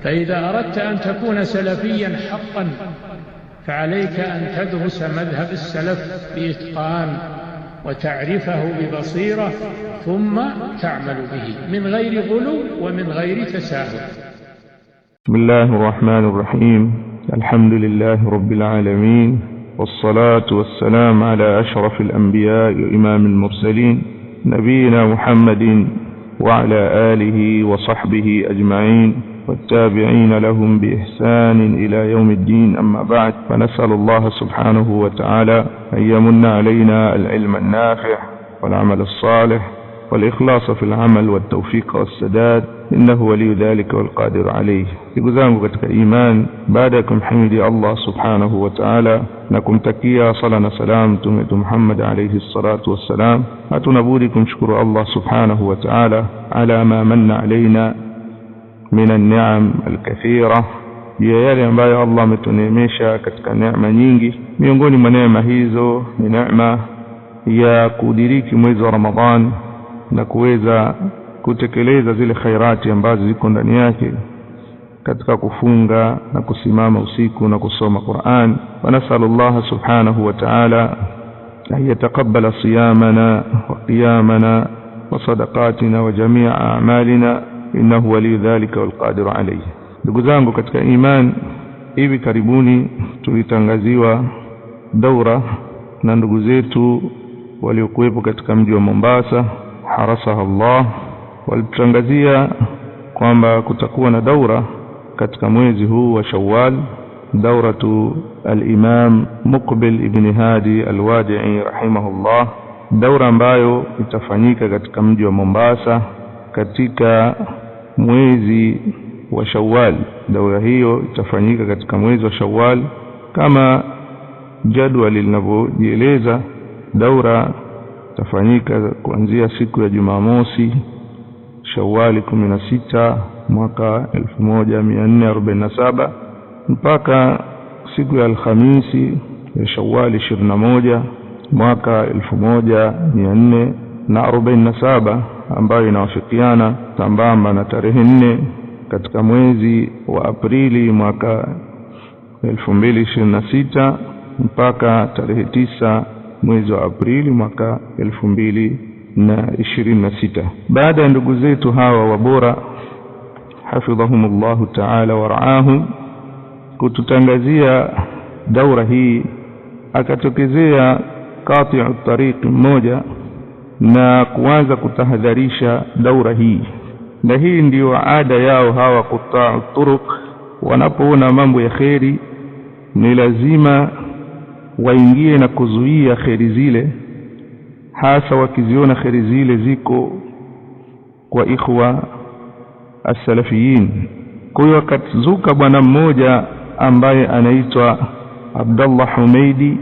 فإذا أردت أن تكون سلفيا حقا فعليك أن تدرس مذهب السلف بإتقان وتعرفه ببصيرة ثم تعمل به من غير غلو ومن غير تساهل. بسم الله الرحمن الرحيم. الحمد لله رب العالمين، والصلاة والسلام على أشرف الأنبياء وإمام المرسلين نبينا محمد وعلى آله وصحبه أجمعين والتابعين لهم بإحسان إلى يوم الدين. أما بعد، فنسأل الله سبحانه وتعالى أن يمن علينا العلم النافع والعمل الصالح والإخلاص في العمل والتوفيق والسداد، إنه ولي ذلك والقادر عليه. Ndugu katika iman, baada ya kumhimidi Allah subhanahu wa ta'ala na kumtakia sala na salam Mtume Muhammad alayhi salatu wassalam, hatuna budi kumshukuru Allah subhanahu wa ta'ala ala ma manna alaina min an-ni'am al-kathira, yale ambayo Allah ametuneemesha katika neema nyingi. Miongoni mwa neema hizo ni neema ya kudiriki mwezi wa Ramadhan na kuweza kutekeleza zile khairati ambazo ziko ndani yake katika kufunga na kusimama usiku na kusoma Qur'an. Wa nasallallahu subhanahu wa ta'ala an yataqabbala siyamana wa qiyamana wa sadaqatina wa jami'a a'malina, innahu wali dhalika wal qadir alayhi. Ndugu zangu katika iman, hivi karibuni tulitangaziwa daura na ndugu zetu waliokuwepo katika mji wa Mombasa, harasaha Allah, walitangazia kwamba kutakuwa na daura katika mwezi huu wa Shawwal, dauratu al-Imam Muqbil ibn Hadi al-Wadi'i rahimahullah, daura ambayo itafanyika katika mji wa Mombasa katika mwezi wa Shawwal. Daura hiyo itafanyika katika mwezi wa Shawwal kama jadwali linavyoeleza. Daura itafanyika kuanzia siku ya Jumamosi Shawwal 16 mwaka 1447 mpaka siku ya Alhamisi ya Shawwal 21 mwaka 1447, ambayo inawafikiana sambamba na tarehe 4 katika mwezi wa Aprili mwaka 2026 mpaka tarehe 9 mwezi wa Aprili mwaka 2026. Baada ya ndugu zetu hawa wabora hafidhahumullahu ta'ala wa ra'ahum kututangazia daura hii, akatokezea qati'u tariq mmoja na kuanza kutahadharisha daura hii. Na hii ndio ada yao hawa qata'u turuq, wanapoona mambo ya kheri ni lazima waingie na kuzuia kheri zile, hasa wakiziona kheri zile ziko kwa ikhwa as-salafiyin. Kwa hiyo akazuka bwana mmoja ambaye anaitwa Abdullah Humeidi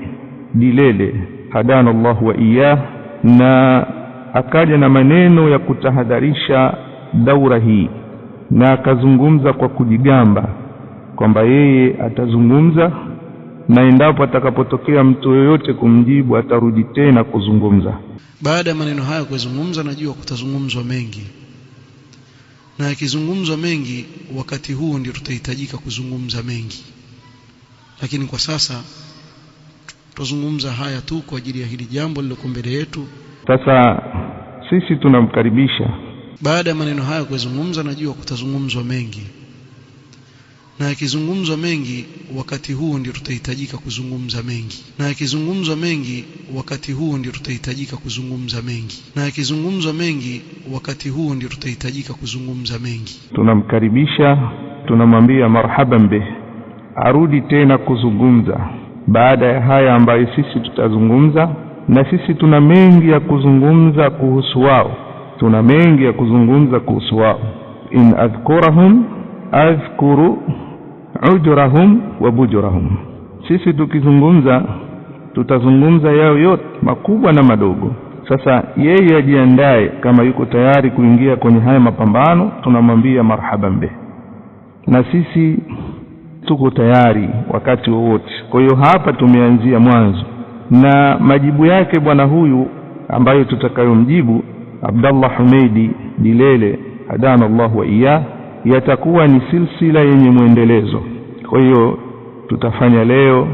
Dilele, hadana Allah wa iyah, na akaja na maneno ya kutahadharisha daura hii, na akazungumza kwa kujigamba kwamba yeye atazungumza na endapo atakapotokea mtu yoyote kumjibu atarudi tena kuzungumza. Baada ya maneno haya kuzungumza, najua kutazungumzwa mengi, na yakizungumzwa mengi wakati huu ndio tutahitajika kuzungumza mengi, lakini kwa sasa tutazungumza haya tu kwa ajili ya hili jambo lililo mbele yetu. Sasa sisi tunamkaribisha. Baada ya maneno haya kuzungumza, najua kutazungumzwa mengi, na yakizungumzwa mengi wakati huu ndio tutahitajika kuzungumza mengi, na yakizungumzwa mengi wakati huu ndio tutahitajika kuzungumza mengi, na yakizungumzwa mengi wakati huu ndio tutahitajika kuzungumza mengi. Tunamkaribisha, tunamwambia marhaban bih, arudi tena kuzungumza baada ya haya ambayo sisi tutazungumza. Na sisi tuna mengi ya kuzungumza kuhusu wao, tuna mengi ya kuzungumza kuhusu wao. In adhkurahum adhkuru ujurahum wa bujurahum. Sisi tukizungumza tutazungumza yao yote, makubwa na madogo. Sasa yeye ajiandae kama yuko tayari kuingia kwenye haya mapambano, tunamwambia marhaban bih, na sisi tuko tayari wakati wowote. Kwa hiyo hapa tumeanzia mwanzo, na majibu yake bwana huyu ambayo tutakayomjibu Abdullah Humeidi Dilele hadana Allah wa iyah, yatakuwa ni silsila yenye muendelezo. Kwa hiyo tutafanya leo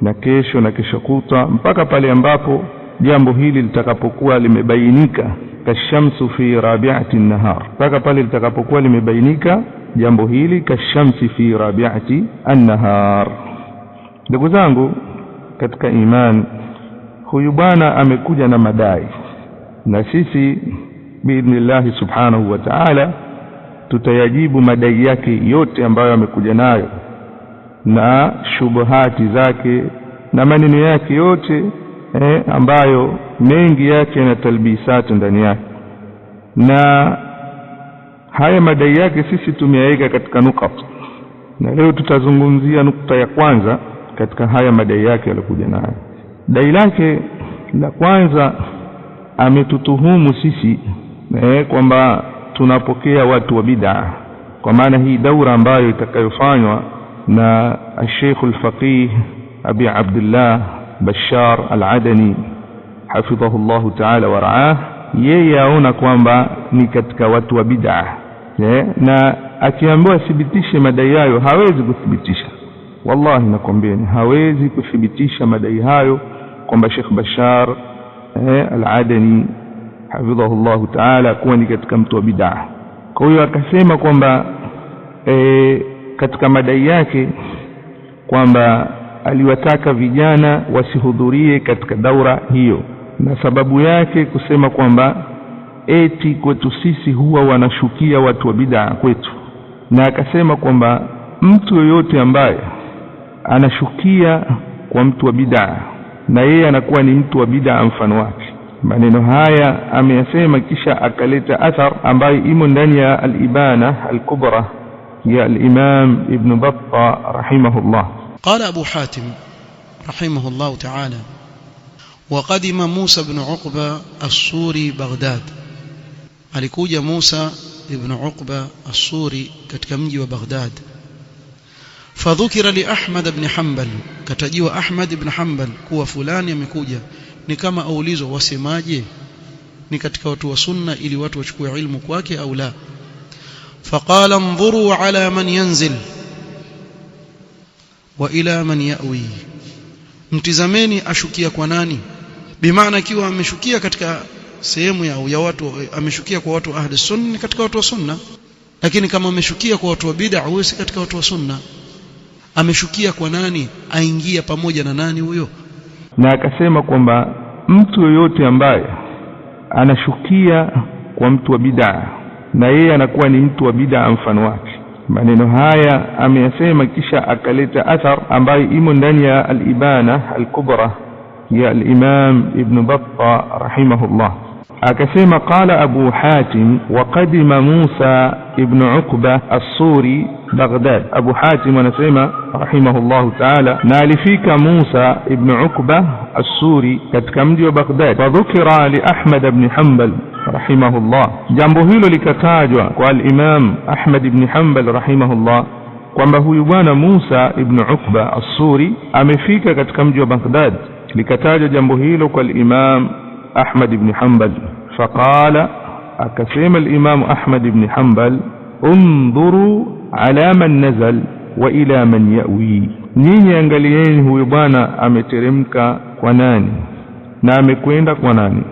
na kesho na kesho kutwa mpaka pale ambapo jambo hili litakapokuwa limebainika, kashamsu fi rabi'ati an-nahar, mpaka pale litakapokuwa limebainika jambo hili kashamsi fi rabi'ati an-nahar. Ndugu zangu katika imani, huyu bwana amekuja na madai, na sisi biidhnillah subhanahu wa ta'ala tutayajibu madai yake yote ambayo amekuja nayo na shubuhati zake na maneno yake yote ambayo mengi yake na talbisat ndani yake. Na haya madai yake sisi tumeyaweka katika nukta, na leo tutazungumzia nukta ya kwanza katika haya madai yake aliyokuja nayo. Dai lake la kwanza, ametutuhumu sisi kwamba tunapokea watu wa bid'a, kwa maana hii daura ambayo itakayofanywa na Sheikh al-Faqih Abi Abdullah Bashar al-Adani hafidhahullah ta'ala wa ra'ah, yeye aona kwamba ni katika watu wa bid'a, na akiambiwa thibitishe madai hayo hawezi kuthibitisha. Wallahi nakwambieni hawezi kuthibitisha madai hayo kwamba Sheikh Bashar al-Adani hafidhahullah ta'ala kuwa ni katika mtu wa bid'a. Kwa hiyo akasema kwamba katika madai yake kwamba aliwataka vijana wasihudhurie katika daura hiyo, na sababu yake kusema kwamba eti kwetu sisi huwa wanashukia watu wa bid'a kwetu, na akasema kwamba mtu yoyote ambaye anashukia kwa mtu wa bid'a na yeye anakuwa ni mtu wa bid'a mfano wake. Maneno haya ameyasema, kisha akaleta athar ambayo imo ndani ya al-Ibana al-Kubra يا الإمام ابن بطة رحمه الله. قال أبو حاتم رحمه الله تعالى: وقدم موسى بن عقبة الصوري بغداد. alikuja Musa ibn Uqba as-Suri katika mji wa Baghdad. Fadhukira li Ahmad ibn Hanbal, katajiwa Ahmad ibn Hanbal kuwa fulani amekuja. Ni kama aulizwa wasemaje, ni katika watu wa sunna ili watu wachukue ilmu kwake au la. فقال: انظروا على من ينزل وإلى من يأوي. mtizameni ashukia kwa nani, bimaana kiwa ameshukia katika sehemu ya watu, ameshukia kwa watu ahli sunna katika watu wa sunna, lakini kama ameshukia kwa watu wa bid'a huyo si katika watu wa sunna. Ameshukia kwa nani, aingia pamoja na nani huyo? Na akasema kwamba mtu yoyote ambaye anashukia kwa mtu wa bid'a na yeye anakuwa ni mtu wa bid'a mfano wake. Maneno haya ameyasema, kisha akaleta athar ambayo imo ndani ya al-Ibana al-Kubra ya al-Imam Ibn Battah rahimahullah. Akasema: qala Abu Hatim wa qadima Musa ibn Uqba as-Suri Baghdad. Abu Hatim anasema rahimahullah ta'ala, na alifika Musa ibn Uqba as-Suri katika mji wa Baghdad. Fadhukira li Ahmad ibn Hanbal rahimahullah, jambo hilo likatajwa kwa al-Imam Ahmad ibn Hanbal rahimahullah kwamba huyu bwana Musa ibn Uqba as-Suri amefika katika mji wa Baghdad. Likatajwa jambo hilo kwa al-Imam Ahmad ibn Hanbal. Faqala, akasema al-Imam Ahmad ibn Hanbal: undhuru ala man nazal wa ila man yawi. Nyinyi angalieni huyu bwana ameteremka kwa nani na amekwenda kwa nani.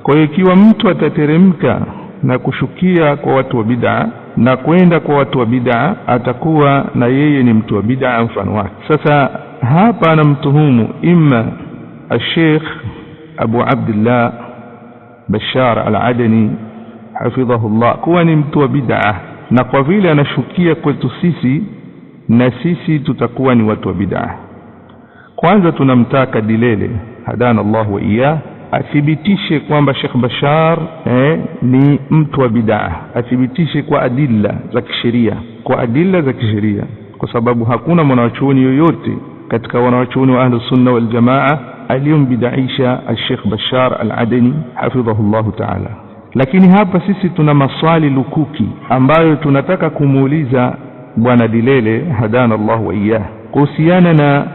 Kwa hiyo ikiwa mtu atateremka na kushukia kwa watu wa bid'a na kwenda kwa watu wa bid'a, atakuwa na yeye ni mtu wa bid'a mfano wake. Sasa hapa anamtuhumu imma al-Sheikh Abu Abdullah Bashar al-Adani hafidhahullah kuwa ni mtu wa bid'a, na kwa vile anashukia kwetu sisi, na sisi tutakuwa ni watu wa bid'a. Kwanza tunamtaka dilele hadana Allah wa iyah athibitishe kwamba Sheikh Bashar ni mtu wa bid'a, athibitishe kwa adilla za kisheria, kwa sababu hakuna mwanachuoni yoyote katika wanachuoni wa Ahlus Sunna wal Jamaa aliyombidaisha al-Sheikh Bashar al-Adani hafidhahullah ta'ala. Lakini hapa sisi tuna maswali lukuki ambayo tunataka kumuuliza bwana Dilele hadana Allah wa iyah kuhusiana na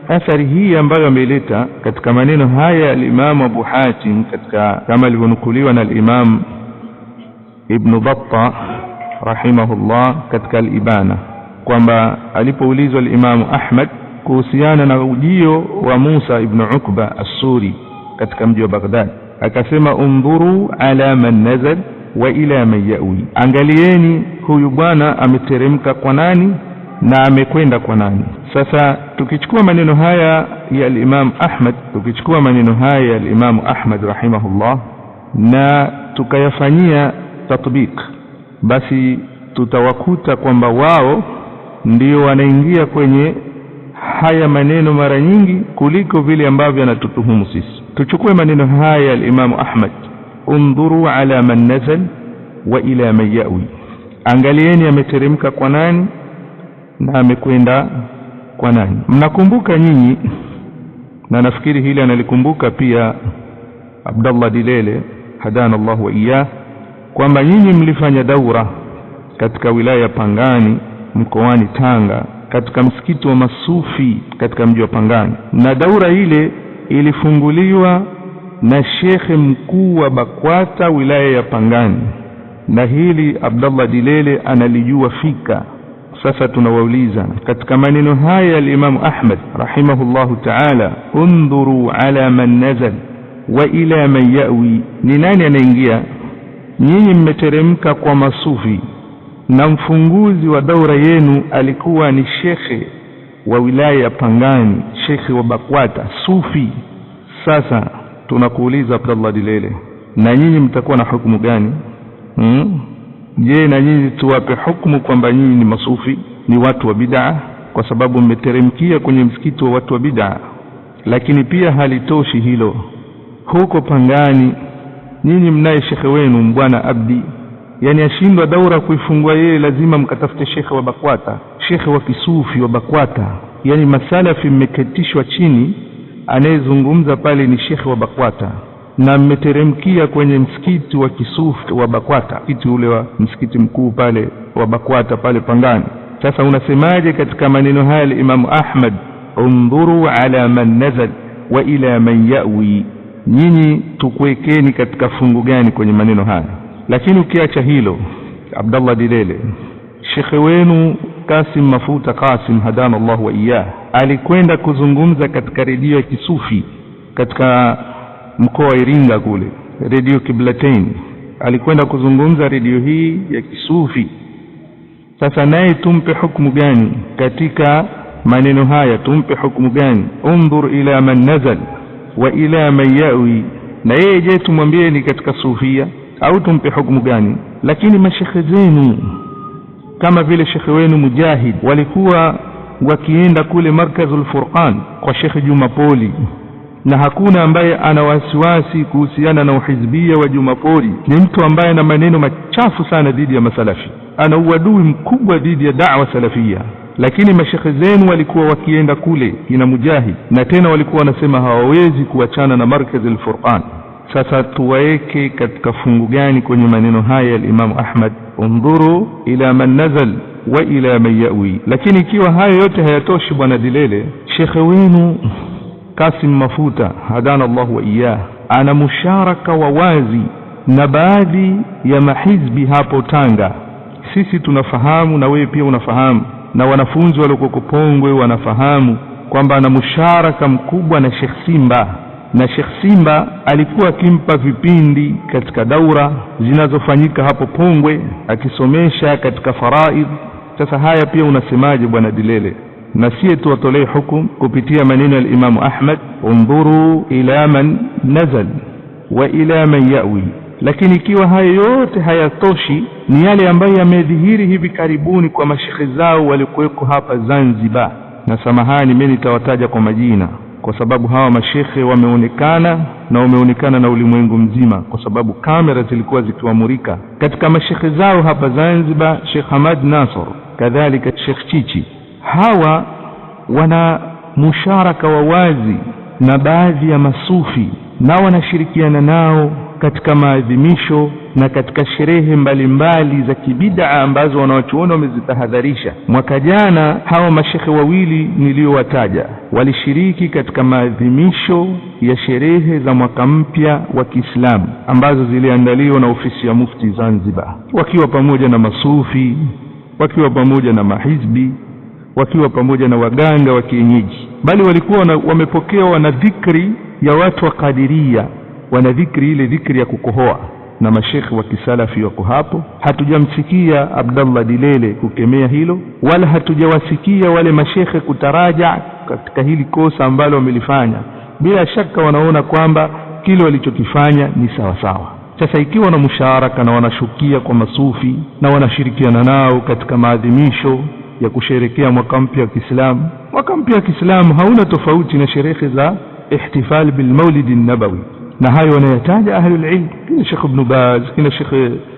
athari hii ambayo ameleta katika maneno haya al-Imam Abu Hatim, katika kama alivyonukuliwa na al-Imam Ibn Battah rahimahullah katika al-Ibana kwamba alipoulizwa al-Imam Ahmad kuhusiana na ujio wa Musa ibn Uqba as-Suri katika mji wa Baghdad, akasema undhuru ala man nazal wa ila man yawi, angalieni huyu bwana ameteremka kwa nani na amekwenda kwa nani. Sasa tukichukua maneno haya ya al-Imam Ahmad rahimahullah na tukayafanyia tatbiq, basi tutawakuta kwamba wao ndio wanaingia kwenye haya maneno mara nyingi kuliko vile ambavyo anatutuhumu sisi. Tuchukue maneno haya ya al-Imam Ahmad, undhuru ala man nazal wa ila man yawi, angalieni ameteremka kwa nani na amekwenda kwa nani. Mnakumbuka nyinyi, na nafikiri hili analikumbuka pia Abdullah Dilele hadana Allah wa iyah, kwamba nyinyi mlifanya daura katika wilaya ya Pangani mkoani Tanga katika msikiti wa Masufi katika mji wa Pangani, na daura ile ilifunguliwa na shekhe mkuu wa BAKWATA wilaya ya Pangani, na hili Abdullah Dilele analijua fika. Sasa tunawauliza katika maneno haya ya al-Imam Ahmad rahimahullahu ta'ala, undhuru ala man nazal wa ila man yawi, ni nani anaingia? Nyinyi mmeteremka kwa Masufi na mfunguzi wa daura yenu alikuwa ni shekhe wa wilaya ya Pangani, shekhe wa BAKWATA Sufi. Sasa tunakuuliza Abdullah Dilele, na nyinyi mtakuwa na hukumu gani? Je, na nyinyi tuwape hukumu kwamba nyinyi ni Masufi, ni watu wa bid'a kwa sababu mmeteremkia kwenye msikiti wa watu wa bid'a? Lakini pia halitoshi hilo, huko Pangani nyinyi mnaye shekhe wenu Mbwana Abdi, yani ashindwa daura kuifungua yeye, lazima mkatafute shekhe wa BAKWATA, shekhe wa kisufi wa BAKWATA. Yani masalafi mmeketishwa chini, anayezungumza pale ni shekhe wa BAKWATA, na mmeteremkia kwenye msikiti wa kisufi wa BAKWATA, msikiti ule wa msikiti mkuu pale wa BAKWATA pale Pangani. Sasa unasemaje katika maneno haya al-Imam Ahmad, undhuru ala man nazal wa ila man yawi? Nyinyi tukuwekeni katika fungu gani kwenye maneno haya? Lakini ukiacha hilo, Abdullah Dilele, shekhe wenu Kasim Mafuta Kasim hadana Allah wa iyah, alikwenda kuzungumza katika redio ya kisufi katika mkoa wa Iringa kule, redio Kiblatain. Alikwenda kuzungumza redio hii ya kisufi. Sasa naye tumpe hukumu gani katika maneno haya? Tumpe hukumu gani? Undhur ila man nazal wa ila man yawi, na yeye je tumwambie ni katika sufia au tumpe hukumu gani? Lakini mashekhe zenu kama vile shekhe wenu Mujahid walikuwa wakienda kule Markazul Furqan kwa Sheikh Juma Poli, na hakuna ambaye ana wasiwasi kuhusiana na uhizbia wa Juma Poli. Ni mtu ambaye ana maneno machafu sana dhidi ya masalafi, ana uadui mkubwa dhidi ya da'wa salafia. Lakini mashekhe zenu walikuwa wakienda kule kina Mujahid, na tena walikuwa wanasema hawawezi kuachana na Markazul Furqan. Sasa tuwaeke katika fungu gani kwenye maneno haya ya Imam Ahmad, undhuru ila man nazal wa ila man yawi? Lakini ikiwa hayo yote hayatoshi, bwana Dilele, shekhe wenu Kasim Mafuta hadana Allah wa iyah ana musharaka wa wazi na baadhi ya mahizbi hapo Tanga. Sisi tunafahamu na wewe pia unafahamu, na wanafunzi waliokuwa Pongwe wanafahamu kwamba ana musharaka mkubwa na Sheikh Simba, na Sheikh Simba alikuwa akimpa vipindi katika daura zinazofanyika hapo Pongwe akisomesha katika faraid. Sasa haya pia unasemaje bwana Dilele? Na sie tuwatolee hukumu kupitia maneno ya Imam Ahmad, undhuru ila man nazal wa ila man yawi. Lakini ikiwa hayo yote hayatoshi, ni yale ambayo yamedhihiri hivi karibuni kwa mashekhe zao walikuweko hapa Zanzibar, na samahani mimi nitawataja kwa majina kwa sababu hawa mashekhe wameonekana na ulimwengu mzima, kwa sababu kamera zilikuwa zikiwamurika. Katika mashekhe zao hapa Zanzibar, Sheikh Hamad Nasr, kadhalika Sheikh Chichi, hawa wana musharaka wa wazi na baadhi ya masufi, na wanashirikiana nao katika maadhimisho na katika sherehe mbalimbali za kibid'a ambazo wanawachuoni wamezitahadharisha. Mwaka jana hawa mashekhe wawili niliowataja walishiriki katika maadhimisho ya sherehe za mwaka mpya wa Kiislamu ambazo ziliandaliwa na ofisi ya Mufti Zanzibar, wakiwa pamoja na masufi, wakiwa pamoja na mahizbi, wakiwa pamoja na waganga wa kienyeji, bali walikuwa wamepokea wana dhikri ya watu wa Kadiria, wana dhikri ile dhikri ya kukohoa, na mashekhi wa kisalafi wako hapo. Hatujamsikia Abdallah Dilele kukemea hilo, wala hatujawasikia wale mashekhe kutaraja katika hili kosa ambalo wamelifanya. Bila shaka wanaona kwamba kile walichokifanya ni sawa sawa. Sasa ikiwa na musharaka na wanashukia kwa masufi na wanashirikiana nao katika maadhimisho ya kusherekea mwaka mpya wa Kiislamu, mwaka mpya wa Kiislamu hauna tofauti na sherehe za ihtifal bil Maulid an-Nabawi, na hayo wanayataja ahlul ilm, kina Sheikh Ibn Baz, kina Sheikh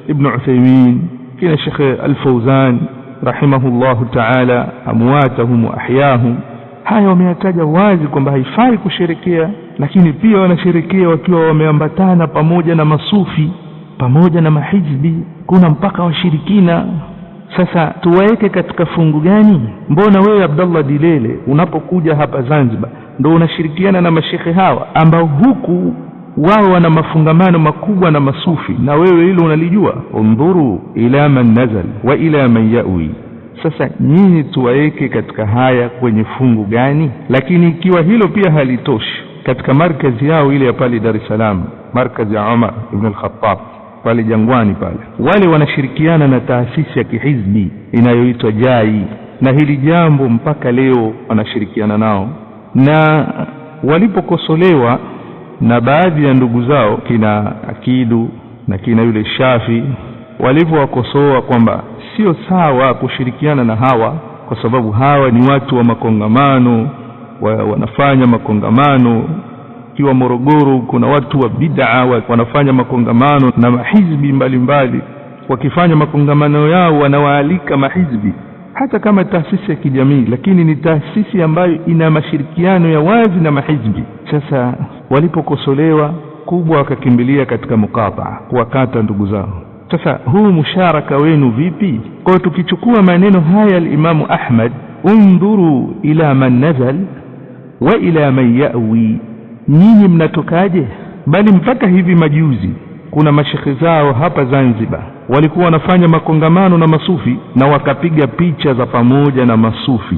Ibn Uthaymeen, kina Sheikh Al-Fawzan rahimahullahu ta'ala amwatahum wa ahyahum. Hayo wameyataja wazi kwamba haifai kusherekea, lakini pia wanasherekea wakiwa wameambatana pamoja na masufi, pamoja na mahizbi, kuna mpaka washirikina. Sasa tuwaeke katika fungu gani? Mbona wewe Abdallah Dilele unapokuja hapa Zanzibar ndio unashirikiana na mashekhe hawa ambao huku wao wana mafungamano makubwa na masufi, na wewe hilo unalijua? Undhuru ila man nazal wa ila man yawi. Sasa nyinyi tuwaeke katika haya kwenye fungu gani? Lakini ikiwa hilo pia halitoshi, katika markazi yao ile ya pale Dar es Salaam, markazi ya Umar ibn al-Khattab pale Jangwani pale, wale wanashirikiana na taasisi ya kihizbi inayoitwa JAI, na hili jambo mpaka leo wanashirikiana nao. Na walipokosolewa na baadhi ya ndugu zao kina Akidu na kina yule Shafi, walivyowakosoa kwamba sio sawa kushirikiana na hawa kwa sababu hawa ni watu wa makongamano, wanafanya makongamano. Kiwa Morogoro kuna watu wa bid'a wanafanya makongamano na mahizbi mbalimbali, wakifanya makongamano yao wanawaalika mahizbi, hata kama taasisi ya kijamii, lakini ni taasisi ambayo ina mashirikiano ya wazi na mahizbi. Sasa walipokosolewa kubwa wakakimbilia katika mukataa, kuwakata ndugu zao. Sasa huu musharaka wenu vipi? Kwa tukichukua maneno haya al-Imamu Ahmad, undhuru ila man nazal wa ila man yawi, nyinyi mnatokaje? Bali mpaka hivi majuzi kuna mashekhe zao hapa Zanzibar walikuwa wanafanya makongamano na masufi na wakapiga picha za pamoja na masufi,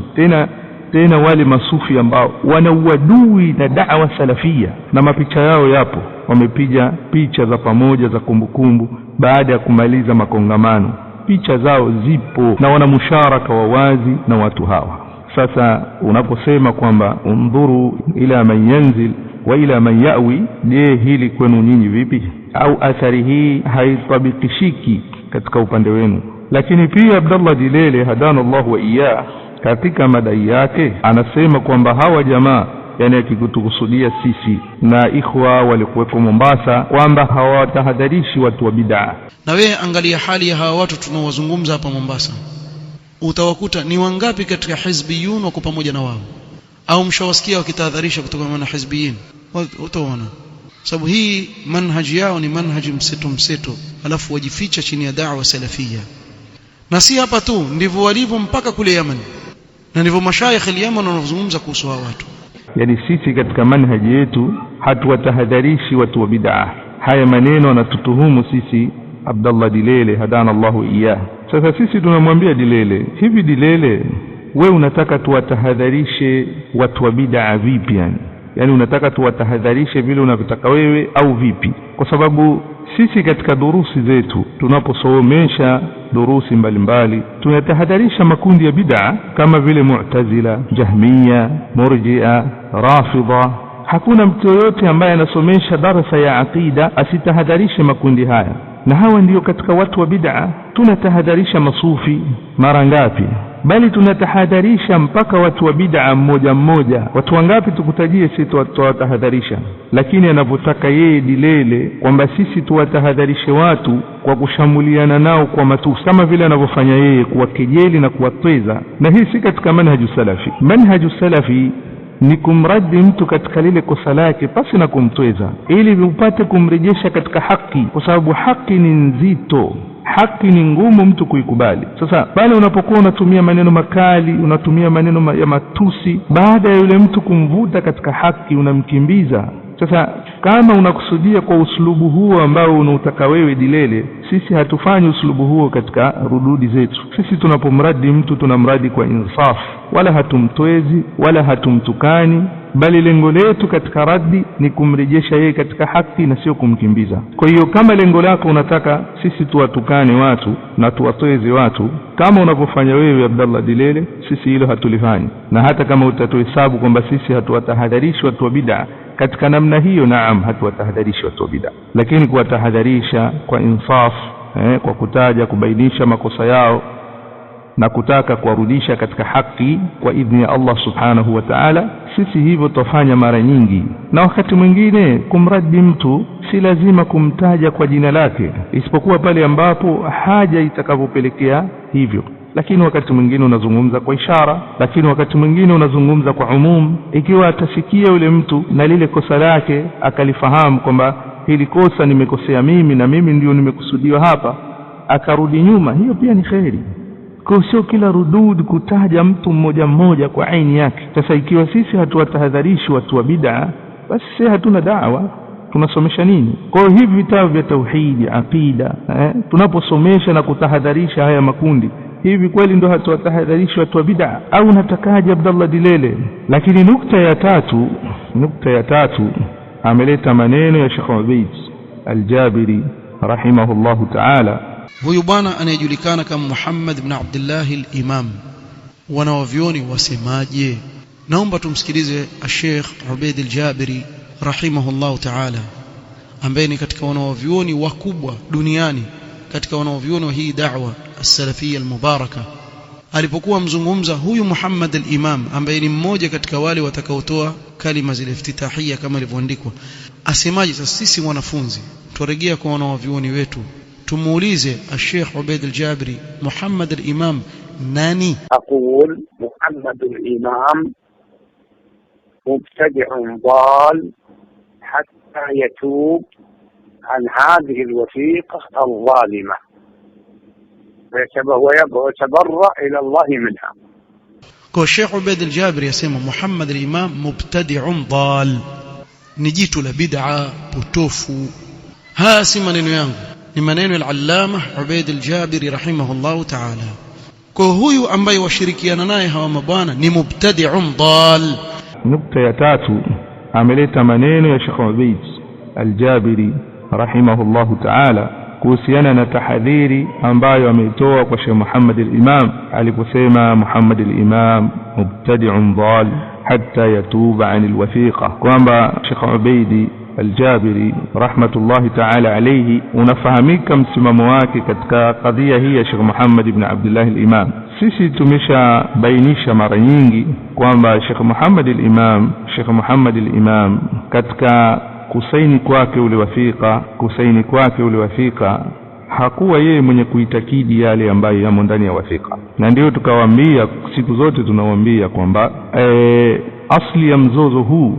tena wale masufi ambao wana uadui na da'wa salafia, na mapicha yao yapo, wamepiga picha za pamoja za kumbukumbu baada ya kumaliza makongamano. Picha zao zipo na wana musharaka wa wazi na watu hawa. Sasa unaposema kwamba undhuru ila man yanzil wa ila man yawi, je, hili kwenu nyinyi vipi? Au athari hii haitabikishiki katika upande wenu? Lakini pia Abdallah Dilele hadana Allah wa iyah, katika madai yake anasema kwamba hawa jamaa, yani akikutukusudia sisi na ikhwa walikuwepo Mombasa, kwamba hawatahadharishi watu wa bid'a. Na wewe angalia hali ya hawa watu tunaowazungumza hapa Mombasa, utawakuta ni wangapi katika hizbiyun wako pamoja na wao, au mshawasikia wakitahadharisha kutoka na hizbiyin? Utaona sababu hii manhaji yao ni manhaji mseto, alafu wajificha chini ya da'wa salafia. Na si hapa tu, ndivyo walivyo mpaka kule Yemen, na ndivyo mashaikh al-Yemen wanazungumza kuhusu hao watu. Yani sisi katika manhaji yetu hatuwatahadharishi watu wa bid'a. Haya maneno anatutuhumu sisi Abdallah Dilele hadana Allahu iyah. Sasa sisi tunamwambia Dilele, hivi Dilele, wewe unataka tuwatahadharishe watu wa bid'a vipi? Yani unataka tuwatahadharishe vile unavyotaka wewe au vipi? Kwa sababu sisi katika durusi zetu tunaposomesha durusi mbalimbali tunatahadharisha makundi ya bid'a kama vile Mu'tazila, Jahmiya, Murji'a, Rafidha. Hakuna mtu yoyote ambaye anasomesha darasa ya aqida asitahadharishe makundi haya, na hawa ndio katika watu wa bid'a. Tunatahadharisha masufi mara ngapi? Bali tunatahadharisha mpaka watu wa bid'a mmoja mmoja. Watu wangapi tukutajie sisi tuwatahadharisha? Lakini anapotaka yeye Dilele kwamba sisi tuwatahadharishe watu kwa kushambuliana nao kwa matusi, kama vile anavyofanya yeye, kuwakejeli na kuwatweza, na hii si katika manhaju salafi. Manhaju salafi ni kumradi mtu katika lile kosa lake pasi na kumtweza, ili upate kumrejesha katika haki, kwa sababu haki ni nzito, haki ni ngumu mtu kuikubali. Sasa pale unapokuwa unatumia maneno makali, unatumia maneno ya matusi, baada ya yule mtu kumvuta katika haki unamkimbiza. Sasa kama unakusudia kwa uslubu huo ambao unautaka wewe Dilele, sisi hatufanyi uslubu huo katika rududi zetu. Sisi tunapomradi mtu tunamradi kwa insaf, wala hatumtwezi wala hatumtukani, bali lengo letu katika radi ni kumrejesha yeye katika haki na sio kumkimbiza. Kwa hiyo kama lengo lako unataka sisi tuwatukane watu na tuwatweze watu kama unavyofanya wewe Abdallah Dilele, sisi hilo hatulifanyi. Na hata kama utatuhesabu kwamba sisi hatuwatahadharishi watu wa bid'a katika namna hiyo, naam, hatuwatahadharishi watu wa bid'a, lakini kuwatahadharisha kwa insaf, kwa kutaja, kubainisha makosa yao na kutaka kuwarudisha katika haki kwa idhni ya Allah subhanahu wa ta'ala, sisi hivyo tufanya mara nyingi. Na wakati mwingine kumradi mtu si lazima kumtaja kwa jina lake, isipokuwa pale ambapo haja itakapopelekea hivyo. Lakini wakati mwingine unazungumza kwa ishara, lakini wakati mwingine unazungumza kwa umum. Ikiwa atasikia yule mtu na lile kosa lake akalifahamu kwamba hili kosa nimekosea mimi na mimi ndio nimekusudiwa hapa, akarudi nyuma, hiyo pia ni kheri. Kwa sio kila rudud kutaja mtu mmoja mmoja kwa aini yake. Sasa ikiwa sisi hatuwatahadharishi watu wa bid'a, basi sisi hatuna da'wa, tunasomesha nini? Kwa hivi vitabu vya tauhidi, aqida, tunaposomesha na kutahadharisha haya makundi, hivi kweli ndio hatuwatahadharishi watu wa bid'a au natakaje Abdallah Dilele? Lakini nukta ya tatu ameleta maneno ya Sheikh Ubayd al-Jabiri rahimahullahu ta'ala. Huyu bwana anayejulikana kama Muhammad ibn Abdullah al-Imam, wanawavyoni wasemaje? Naomba tumsikilize Sheikh Ubayd al-Jabiri rahimahullahu ta'ala, ambaye ni katika wanawavyoni wakubwa duniani, katika wanawavyoni wa hii da'wa as-salafiyya al-mubaraka. Alipokuwa mzungumza huyu Muhammad al-Imam, ambaye ni mmoja katika wale watakaotoa kalima zile iftitahia kama ilivyoandikwa, asemaje? Sasa sisi wanafunzi turejea kwa wanawavyoni wetu, tumuulize Sheikh Ubayd al-Jabiri, Muhammad al-Imam nani? أقول محمد الإمام مبتدع ضال حتى يتوب عن هذه الوثيقة الظالمة ويتبرأ إلى الله منها. Kwa Sheikh Ubayd al-Jabiri yasema Muhammad al-Imam mubtadi'un dhal, ni jitu la bid'a potofu. Haya si maneno yangu, ni maneno ya al-Allama Ubayd al-Jabiri rahimahullahu ta'ala. Kwa huyu ambaye washirikiana naye hawa mabwana ni mubtadi'un dhal. Nukta ya tatu ameleta maneno ya Sheikh Ubayd al-Jabiri rahimahullahu ta'ala kuhusiana na tahadhiri ambayo ameitoa kwa Sheikh Muhammad al-Imam aliposema Muhammad al-Imam mubtadi'un dhal hatta yatuba 'anil wathiqa, kwamba Sheikh Ubayd al-Jabiri rahmatullahi ta'ala alayhi unafahamika msimamo wake katika kadhia hii ya Sheikh Muhammad ibn Abdullah al-Imam. Sisi tumeshabainisha mara nyingi kwamba Sheikh Muhammad al-Imam katika kusaini kwake ule wathiqa hakuwa yeye mwenye kuitakidi yale ambayo yamo ndani ya wathiqa, na ndio tukawaambia siku zote tunawaambia kwamba asli ya mzozo huu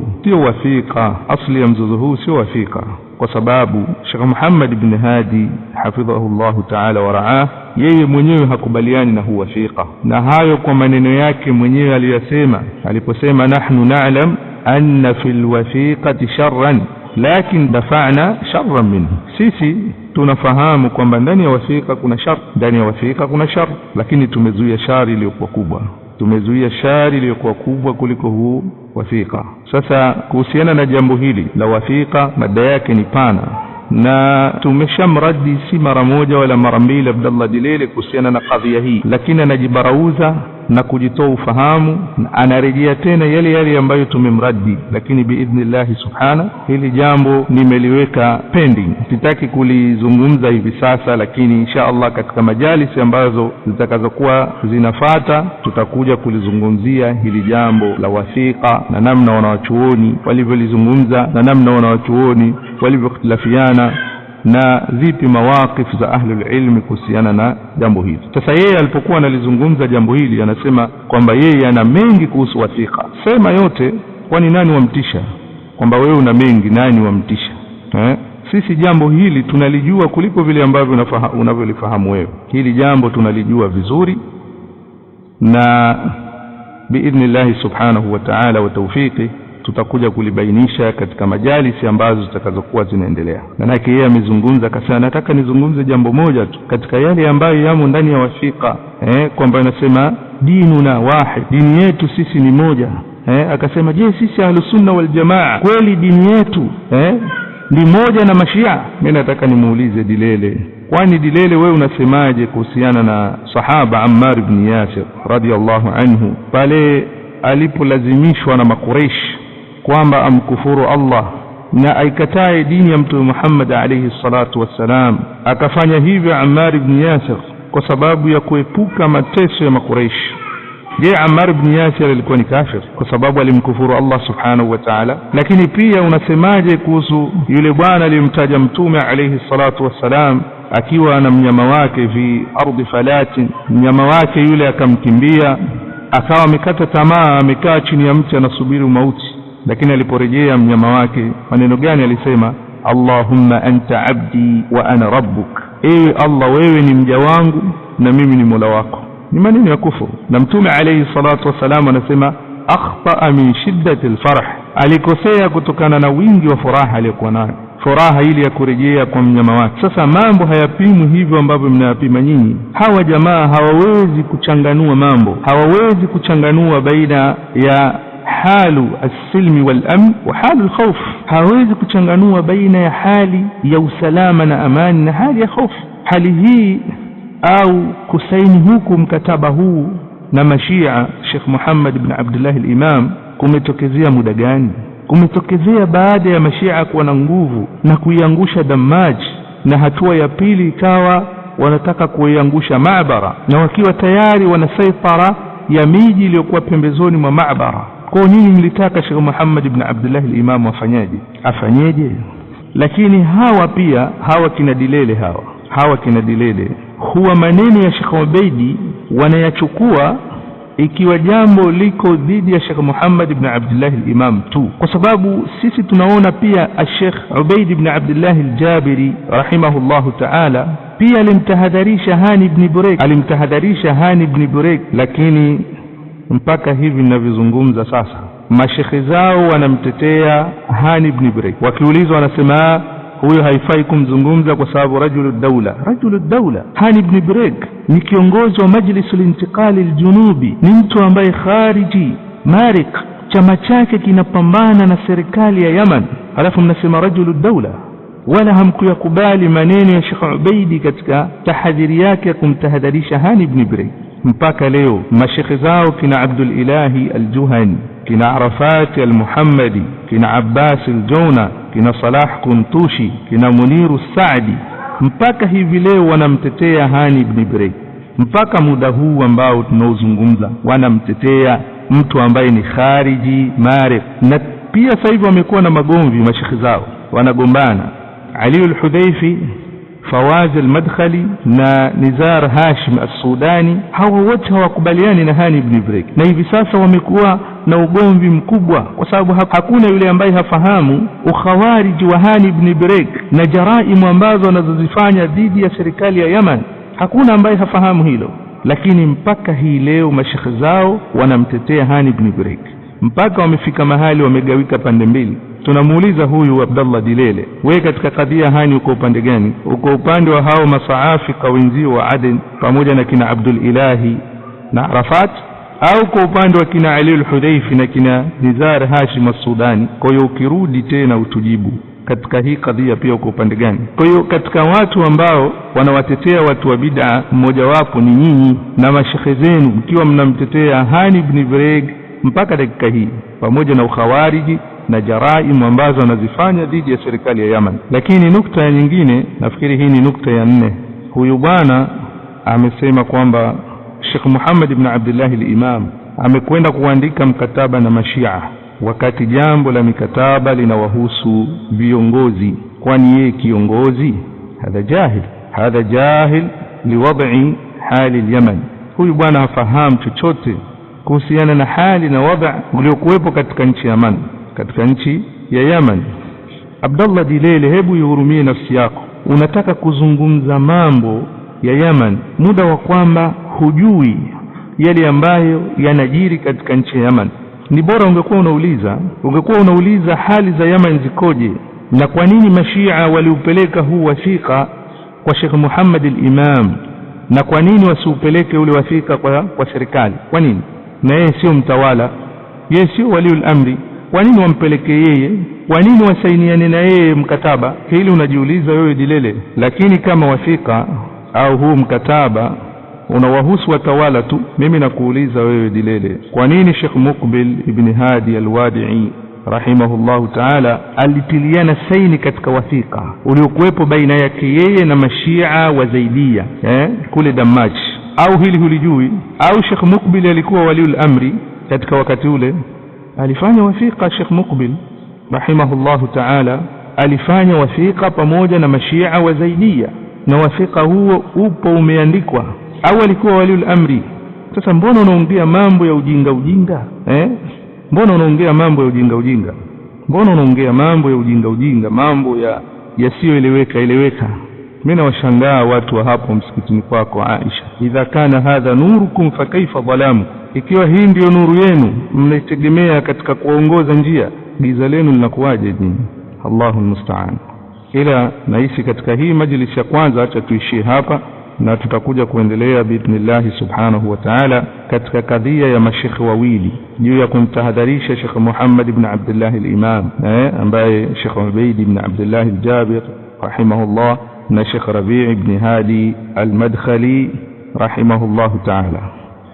sio wathiqa, kwa sababu Sheikh Muhammad ibn Hadi hafidhahullahu ta'ala wa ra'ah, yeye mwenyewe hakubaliani na huu wathiqa, na hayo kwa maneno yake mwenyewe aliyosema aliposema nahnu na'lam anna fil wathiqati sharran lakin dafa'na sharran minhu, sisi tunafahamu kwamba ndani ya wathiqa kuna shar, lakini tumezuia shari iliyokuwa kubwa kuliko huu wathiqa. Sasa kuhusiana na jambo hili la wathiqa, mada yake ni pana, na tumeshamradi si mara moja wala mara mbili Abdallah Dilele kuhusiana na kadhia hii, lakini anajibarauza na kujitoa ufahamu, anarejea tena yale ambayo tumemradi. Lakini biidhnillah subhana, hili jambo nimeliweka pending, sitaki kulizungumza hivi sasa, lakini insha Allah katika majalisi ambazo zitakazokuwa zinafuata tutakuja kulizungumzia hili jambo la wathiqa na namna wanawachuoni walivyolizungumza na namna wanawachuoni walivyokhtilafiana na zipi mawaqif za ahlul ilmi kuhusiana na jambo hili. Sasa yeye alipokuwa analizungumza jambo hili anasema kwamba yeye ana mengi kuhusu wathiqa. Sema yote, kwani nani wamtisha? Kwamba wewe una mengi, nani wamtisha? Sisi jambo hili tunalijua kuliko vile ambavyo unavyolifahamu wewe. Hili jambo tunalijua vizuri, na biidhnillah subhanahu wa ta'ala wa tawfiqi tutakuja kulibainisha katika majalisi ambazo zitakazokuwa zinaendelea. Manake yeye amezungumza akasema nataka nizungumze jambo moja tu katika yale ambayo yamo ndani ya wathiqa, kwamba anasema dinuna wahid, dini yetu sisi ni moja. Akasema je, sisi ahlus sunna wal jamaa kweli dini yetu ni moja na mashia? Mimi nataka nimuulize Dilele, kwani Dilele wewe unasemaje kuhusiana na sahaba Ammar ibn Yasir radiyallahu anhu pale alipolazimishwa na Makuraish kwamba amkufuru Allah na aikatae dini ya Mtume Muhammad alayhi salatu wassalam? Akafanya hivyo Ammar ibn Yasir kwa sababu ya kuepuka mateso ya Makuraish. Je, Ammar ibn Yasir alikuwa ni kafir kwa sababu alimkufuru Allah subhanahu wa ta'ala? Lakini pia unasemaje kuhusu yule bwana aliyemtaja Mtume alayhi salatu wassalam akiwa na mnyama wake fi ardhi falatin, mnyama wake yule akamkimbia, akawa amekata tamaa, amekaa chini ya mti anasubiri mauti, lakini aliporejea mnyama wake maneno gani alisema? Allahumma anta abdi wa ana rabbuk, ewe Allah wewe ni mja wangu na mimi ni Mola wako. Ni maneno ya kufuru. Na Mtume alayhi salatu wasalam anasema akhta min shiddati alfarh, alikosea kutokana na wingi wa furaha aliyokuwa nayo, furaha ile ya kurejea kwa mnyama wake. Sasa mambo hayapimwi hivyo ambavyo mnayapima nyinyi. Hawa jamaa hawawezi kuchanganua mambo, hawawezi kuchanganua baina ya halu as-silmi wal-amn wa halu al-khawf, hawawezi kuchanganua baina ya hali ya usalama na amani na hali ya hofu. Hali hii au kusaini huku mkataba huu na mashia Sheikh Muhammad ibn Abdullah al-Imam kumetokezea muda gani? Kumetokezea baada ya mashia kuwa na nguvu na kuiangusha Damaj, na hatua ya pili ikawa wanataka kuiangusha Maabara, na wakiwa tayari wanasaitara ya miji iliyokuwa pembezoni mwa Maabara. Kwa nini mlitaka Sheikh Muhammad ibn Abdullah al-Imam afanyeje? Lakini hawa pia kina Dilele huwa maneno ya Sheikh Ubaidi wanayachukua ikiwa jambo liko dhidi ya Sheikh Muhammad ibn Abdullah al-Imam tu, kwa sababu sisi tunaona pia Sheikh Ubaid ibn Abdullah al-Jabiri rahimahullahu ta'ala pia alimtahadharisha Hani ibn Burayk, lakini mpaka hivi ninavyozungumza sasa mashekhe zao wanamtetea Hani ibn Burayk. Wakiulizwa wanasema huyo haifai kumzungumza kwa sababu rajulud dawla. Hani ibn Burayk ni kiongozi wa Majlisul Intiqali al-Junubi, ni mtu ambaye khariji Marik, chama chake kinapambana na serikali ya Yaman, alafu mnasema rajulud dawla. Wala hamkuyakubali maneno ya Sheikh Ubaidi katika tahadhiri yake ya kumtahadharisha Hani ibn Burayk. Mpaka leo mashekhe zao kina Abdul Ilahi al-Juhani, kina Arafat al-Muhammadi, kina Abbas al-Jawna, kina Salah Kuntushi, kina Muniru Saadi, mpaka hivi leo wanamtetea Hani ibn Burayk. Mpaka muda huu ambao tunaozungumza wanamtetea mtu ambaye ni khariji Marif. Na pia sasa hivi wamekuwa na magomvi mashekhe zao, wanagombana. Ali al-Hudhaifi, Fawaz al-Madkhali na Nizar Hashim al-Sudani, hawa wote hawakubaliani na Hani ibn Burayk, na hivi sasa wamekuwa na ugomvi mkubwa kwa sababu hakuna yule ambaye hafahamu ukhawariji wa Hani ibn Burayk na jaraimu ambazo wanazozifanya dhidi ya serikali ya Yaman. Hakuna ambaye hafahamu hilo, lakini mpaka hii leo mashekhe zao wanamtetea Hani ibn Burayk, mpaka wamefika mahali wamegawika pande mbili. Tunamuuliza huyu Abdullah Dilele, wewe katika kadhia Hani uko upande gani? Uko upande wa hao masaafi kawenzio wa Aden pamoja na kina Abdul Ilahi na Arafat, au kwa upande wa kina Ali al-Hudhaifi na kina Nizar Hashim al-Sudani? Kwa hiyo ukirudi tena utujibu katika hii kadhia pia uko upande gani? Kwa hiyo katika watu ambao wanawatetea watu wa bid'a, mmoja wapo ni nyinyi na mashekhe zenu, mkiwa mnamtetea Hani ibn Burayk mpaka dakika hii, pamoja na ukhawariji na jaraimu ambazo wanazifanya dhidi ya serikali ya Yaman. Lakini nukta nyingine, nafikiri hii ni nukta ya 4, huyu bwana amesema kwamba Sheikh Muhammad ibn Abdullah al-Imam amekwenda kuandika mkataba na mashia, wakati jambo la mikataba linawahusu viongozi. Kwani yeye kiongozi? hadha jahil liwad'i hali al-Yaman. Huyu bwana hafahamu chochote kuhusiana na hali na wad'a uliokuwepo katika nchi ya Yaman, katika nchi ya Yaman. Abdullah Dilele, hebu ihurumie nafsi yako. Unataka kuzungumza mambo ya Yaman muda wa kwamba hujui yale ambayo yanajiri katika nchi ya Yaman. Ni bora ungekuwa unauliza hali za Yaman zikoje, na kwa nini mashia waliupeleka huu wasiqa kwa Sheikh Muhammad al-Imam, na kwa nini wasiupeleke ule wasiqa kwa serikali? Kwa nini? Na yeye sio mtawala, yeye sio waliul amri, kwa nini wampeleke yeye? Kwa nini wasainiane na yeye mkataba? Hili unajiuliza wewe Dilele. Lakini kama wasiqa au huu mkataba unawahusu watawala tu, mimi nakuuliza wewe Dilele, kwa nini Sheikh Muqbil ibn Hadi al-Wadi'i rahimahullahu ta'ala alitiliana saini katika wasiqa uliokuwepo baina yake yeye na mashia wa Zaidia kule Damaj? Au hili hulijui? Au Sheikh Muqbil alikuwa waliul amri katika wakati ule? Alifanya wasiqa Sheikh Muqbil rahimahullahu ta'ala, alifanya wasiqa pamoja na mashia wa Zaidia, na wasiqa huo upo umeandikwa. Au alikuwa waliul amri? Sasa mbona unaongea mambo ya ujinga? Mbona unaongea mambo ya ujinga? Mbona unaongea mambo ya ujinga, mambo yasiyoeleweka? Mimi nawashangaa watu wa hapo msikitini kwako Aisha. Idha kana hadha nurukum fa kaifa dhalamu, ikiwa hii ndio nuru yenu mnaitegemea katika kuongoza njia, giza lenu linakuwaje nyinyi? Allahu musta'an. Ila naishi katika hii majlis ya kwanza, acha tuishie hapa na tutakuja kuendelea biidhnillah subhanahu wa ta'ala katika kadhia ya mashekhi wawili juu ya kumtahadharisha Sheikh Muhammad ibn Abdullah al-Imam ambaye Sheikh Ubayd ibn Abdullah al-Jabir rahimahullah na Sheikh Rabi' ibn Hadi al-Madkhali rahimahullah ta'ala.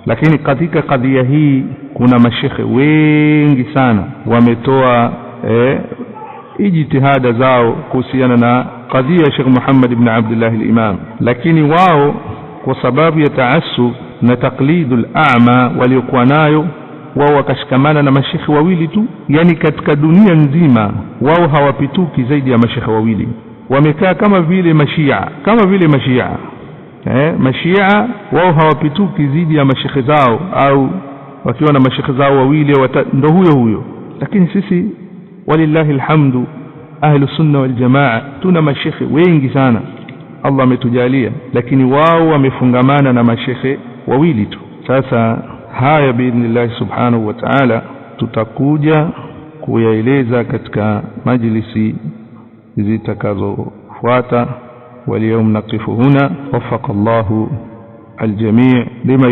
Lakini katika kadhia hii kuna mashekhi wengi sana wametoa ijtihada zao kuhusiana na kadhia ya Sheikh Muhammad ibn Abdullah al-Imam, lakini wao kwa sababu ya taassub na taklidul a'ma waliokuwa nayo, wao wakashikamana na mashekhi wawili tu. Yani katika dunia nzima wao hawapituki zaidi ya mashekhi wawili. Wamekaa kama vile mashia, mashia wao hawapituki zaidi ya mashekhi zao, au wakiwa na mashekhi zao wawili ndo huyo. Lakini sisi walillahi alhamdu ahlu sunna wal jamaa tuna mashekhe wengi sana, Allah ametujalia, lakini wao wamefungamana na mashekhe wawili tu. Sasa haya biidhnillah subhanahu wa ta'ala tutakuja kuyaeleza katika majlisi zitakazofuata. Waliyawm naqifu huna, wafaqa Allahu aljami' lima